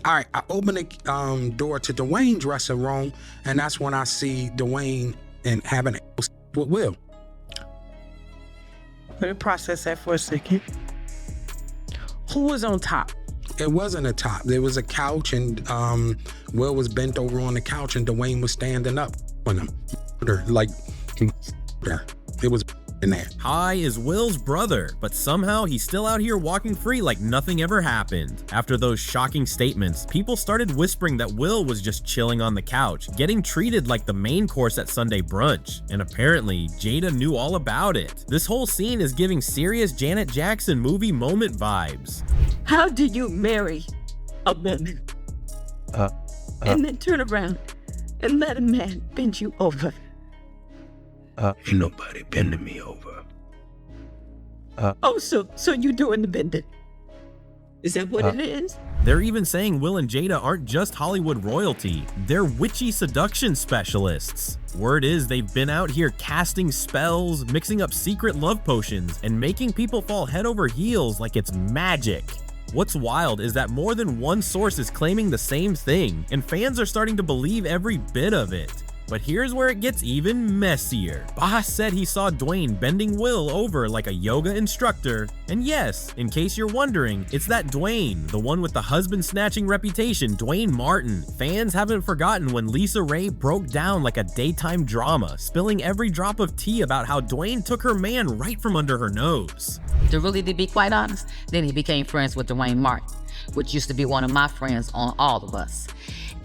All right, I open the door to Dwayne's dressing room, and that's when I see Dwayne and having a with Will. Let me process that for a second. Who was on top? It wasn't a top. There was a couch, and Will was bent over on the couch, and Dwayne was standing up on him. Like, it was in there. Hi is Will's brother, but somehow he's still out here walking free like nothing ever happened. After those shocking statements, people started whispering that Will was just chilling on the couch, getting treated like the main course at Sunday brunch. And apparently, Jada knew all about it. This whole scene is giving serious Janet Jackson movie moment vibes. How do you marry a woman and then turn around and let a man bend you over? Ain't nobody bending me over. Oh, so you doing the bending? Is that what it is? They're even saying Will and Jada aren't just Hollywood royalty, they're witchy seduction specialists. Word is they've been out here casting spells, mixing up secret love potions, and making people fall head over heels like it's magic. What's wild is that more than one source is claiming the same thing, and fans are starting to believe every bit of it. But here's where it gets even messier. Boss said he saw Dwayne bending Will over like a yoga instructor. And yes, in case you're wondering, it's that Dwayne, the one with the husband-snatching reputation, Dwayne Martin. Fans haven't forgotten when Lisa Ray broke down like a daytime drama, spilling every drop of tea about how Dwayne took her man right from under her nose. To really be quite honest, then he became friends with Dwayne Martin, which used to be one of my friends on All of Us.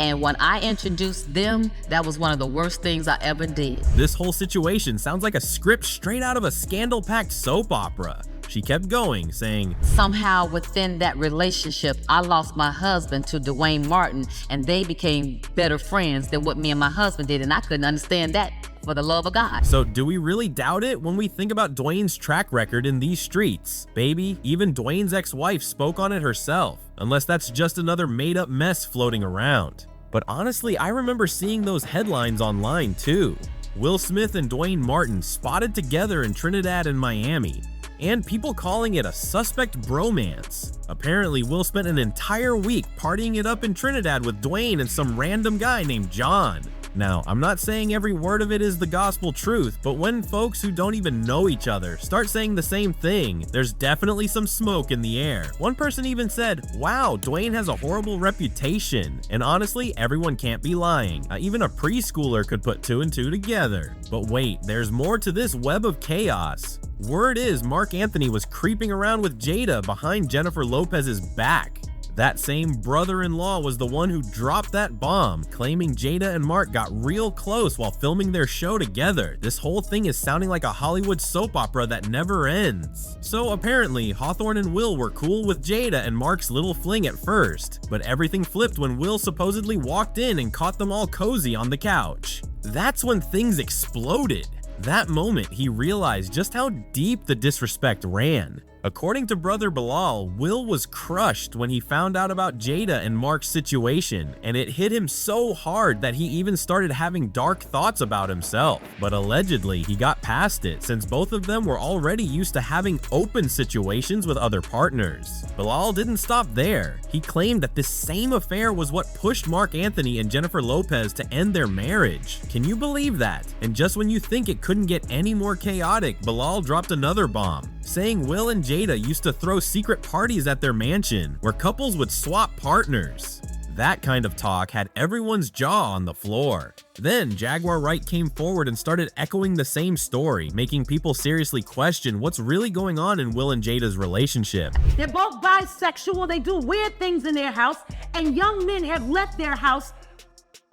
And when I introduced them, that was one of the worst things I ever did. This whole situation sounds like a script straight out of a scandal-packed soap opera. She kept going, saying, somehow within that relationship, I lost my husband to Dwayne Martin, and they became better friends than what me and my husband did, and I couldn't understand that for the love of God. So do we really doubt it when we think about Dwayne's track record in these streets? Baby, even Dwayne's ex-wife spoke on it herself, unless that's just another made-up mess floating around. But honestly, I remember seeing those headlines online too. Will Smith and Dwayne Martin spotted together in Trinidad and Miami, and people calling it a suspect bromance. Apparently, Will spent an entire week partying it up in Trinidad with Dwayne and some random guy named John. Now, I'm not saying every word of it is the gospel truth, but when folks who don't even know each other start saying the same thing, there's definitely some smoke in the air. One person even said, wow, Dwayne has a horrible reputation. And honestly, everyone can't be lying. Even a preschooler could put two and two together. But wait, there's more to this web of chaos. Word is Mark Anthony was creeping around with Jada behind Jennifer Lopez's back. That same brother-in-law was the one who dropped that bomb, claiming Jada and Mark got real close while filming their show together. This whole thing is sounding like a Hollywood soap opera that never ends. So apparently, Hawthorne and Will were cool with Jada and Mark's little fling at first, but everything flipped when Will supposedly walked in and caught them all cozy on the couch. That's when things exploded. That moment, he realized just how deep the disrespect ran. According to Brother Bilal, Will was crushed when he found out about Jada and Mark's situation, and it hit him so hard that he even started having dark thoughts about himself. But allegedly, he got past it since both of them were already used to having open situations with other partners. Bilal didn't stop there. He claimed that this same affair was what pushed Mark Anthony and Jennifer Lopez to end their marriage. Can you believe that? And just when you think it couldn't get any more chaotic, Bilal dropped another bomb, saying Will and Jada used to throw secret parties at their mansion where couples would swap partners. That kind of talk had everyone's jaw on the floor. Then Jaguar Wright came forward and started echoing the same story, making people seriously question what's really going on in Will and Jada's relationship. They're both bisexual, they do weird things in their house, and young men have left their house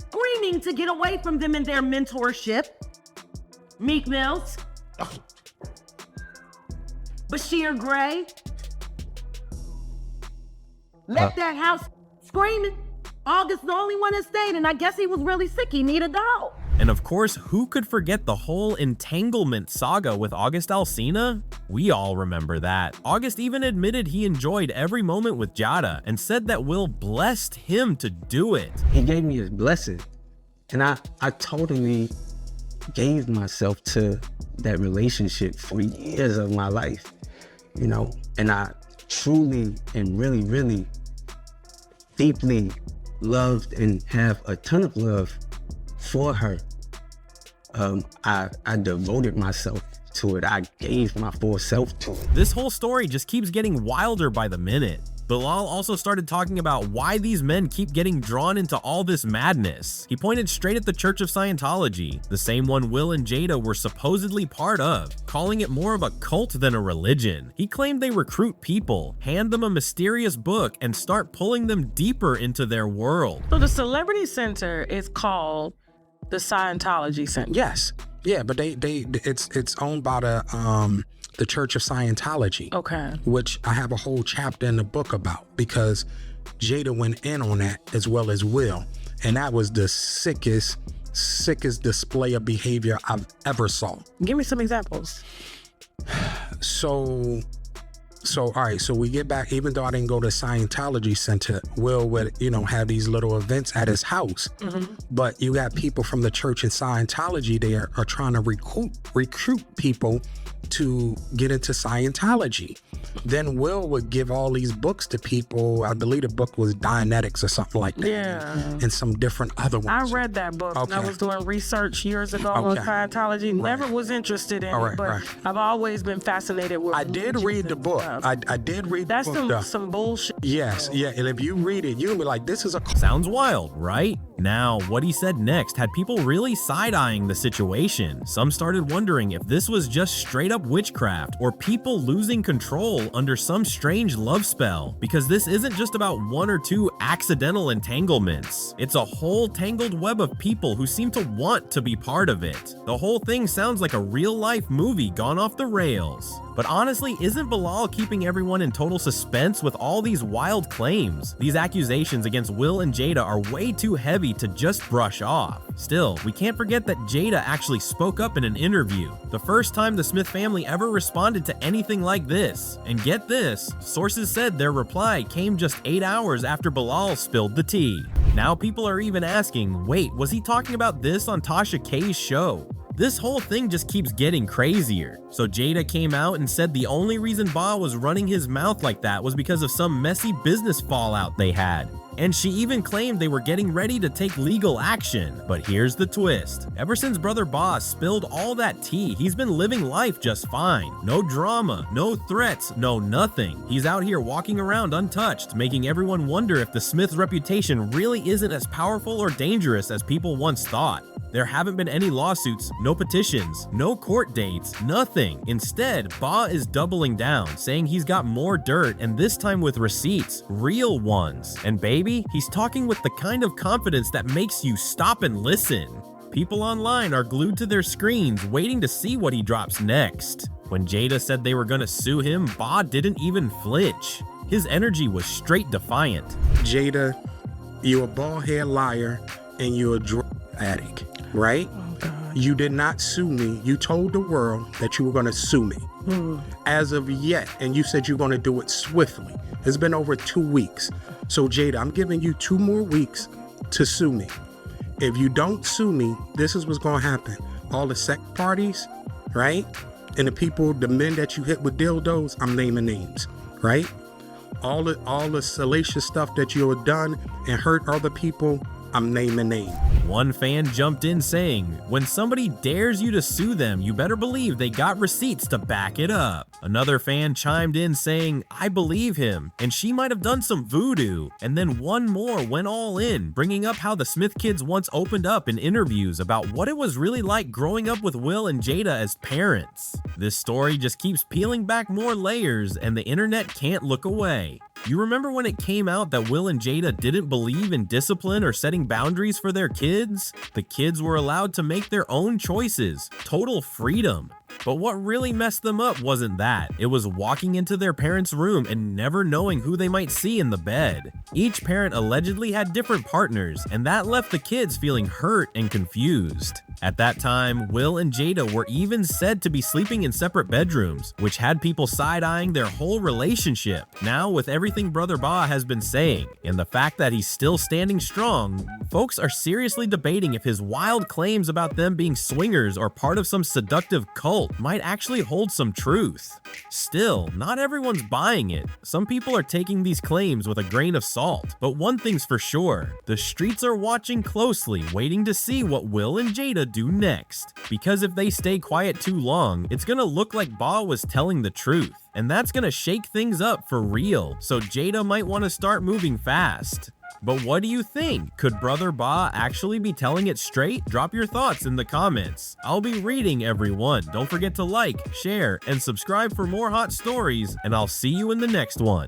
screaming to get away from them in their mentorship. Meek Mills. Bashir Gray left that house screaming. August the only one that stayed, and I guess he was really sick. He needed a dog. And of course, who could forget the whole entanglement saga with August Alsina? We all remember that. August even admitted he enjoyed every moment with Jada and said that Will blessed him to do it. He gave me his blessing, and I totally gave myself to that relationship for years of my life, you know, and I truly and really deeply loved and have a ton of love for her. I devoted myself to it. I gave my full self to it. This whole story just keeps getting wilder by the minute. Bilal also started talking about why these men keep getting drawn into all this madness. He pointed straight at the Church of Scientology, the same one Will and Jada were supposedly part of, calling it more of a cult than a religion. He claimed they recruit people, hand them a mysterious book, and start pulling them deeper into their world. So the Celebrity Center is called the Scientology Center. Yes. Yeah, but it's owned by the Church of Scientology. Okay. Which I have a whole chapter in the book about, because Jada went in on that as well as Will. And that was the sickest display of behavior I've ever saw. Give me some examples. So all right, so we get back, even though I didn't go to Scientology Center, Will would, have these little events at his house. Mm-hmm. But you got people from the church and Scientology there are trying to recruit people to get into Scientology. Then Will would give all these books to people. I believe the book was Dianetics or something like that. Yeah. And some different other ones. I read that book. Okay. I was doing research years ago on Scientology. Never was interested in it, but I've always been fascinated with I did read the book. I did read the book. That's some bullshit. Yes, yeah. And if you read it, you'll be like, this is a... Sounds wild, right? Now, what he said next had people really side-eyeing the situation. Some started wondering if this was just straight up witchcraft or people losing control under some strange love spell, because this isn't just about one or two accidental entanglements. It's a whole tangled web of people who seem to want to be part of it. The whole thing sounds like a real-life movie gone off the rails. But honestly, isn't Bilal keeping everyone in total suspense with all these wild claims? These accusations against Will and Jada are way too heavy to just brush off. Still, we can't forget that Jada actually spoke up in an interview, the first time the Smith family ever responded to anything like this. And get this, sources said their reply came just 8 hours after Bilal spilled the tea. Now people are even asking, wait, was he talking about this on Tasha K's show? This whole thing just keeps getting crazier. So Jada came out and said the only reason Ba was running his mouth like that was because of some messy business fallout they had. And she even claimed they were getting ready to take legal action. But here's the twist. Ever since Brother Ba spilled all that tea, he's been living life just fine. No drama, no threats, no nothing. He's out here walking around untouched, making everyone wonder if the Smith's reputation really isn't as powerful or dangerous as people once thought. There haven't been any lawsuits, no petitions, no court dates, nothing. Instead, Ba is doubling down, saying he's got more dirt, and this time with receipts, real ones. And baby, he's talking with the kind of confidence that makes you stop and listen. People online are glued to their screens waiting to see what he drops next. When Jada said they were gonna sue him, Ba didn't even flinch. His energy was straight defiant. Jada, you're a bald-head liar and you're a drug addict, right? You did not sue me. You told the world that you were going to sue me. As of yet, and you said you're going to do it swiftly. It's been over 2 weeks. So Jada, I'm giving you 2 more weeks to sue me. If you don't sue me, this is what's going to happen. All the sex parties, right? And the people, the men that you hit with dildos, I'm naming names, right? All the salacious stuff that you have done and hurt other people, I'm naming names. One fan jumped in saying, when somebody dares you to sue them, you better believe they got receipts to back it up. Another fan chimed in saying, I believe him, and she might have done some voodoo. And then one more went all in, bringing up how the Smith kids once opened up in interviews about what it was really like growing up with Will and Jada as parents. This story just keeps peeling back more layers, and the internet can't look away. You remember when it came out that Will and Jada didn't believe in discipline or setting boundaries for their kids? The kids were allowed to make their own choices, total freedom. But what really messed them up wasn't that. It was walking into their parents' room and never knowing who they might see in the bed. Each parent allegedly had different partners, and that left the kids feeling hurt and confused. At that time, Will and Jada were even said to be sleeping in separate bedrooms, which had people side-eyeing their whole relationship. Now, with everything Brother Ba has been saying, and the fact that he's still standing strong, folks are seriously debating if his wild claims about them being swingers or part of some seductive cult cult might actually hold some truth. Still, not everyone's buying it. Some people are taking these claims with a grain of salt. But one thing's for sure, the streets are watching closely, waiting to see what Will and Jada do next. Because if they stay quiet too long, it's gonna look like Ba was telling the truth. And that's gonna shake things up for real, so Jada might want to start moving fast. But what do you think? Could Brother Ba actually be telling it straight? Drop your thoughts in the comments. I'll be reading everyone. Don't forget to like, share, and subscribe for more hot stories, and I'll see you in the next one.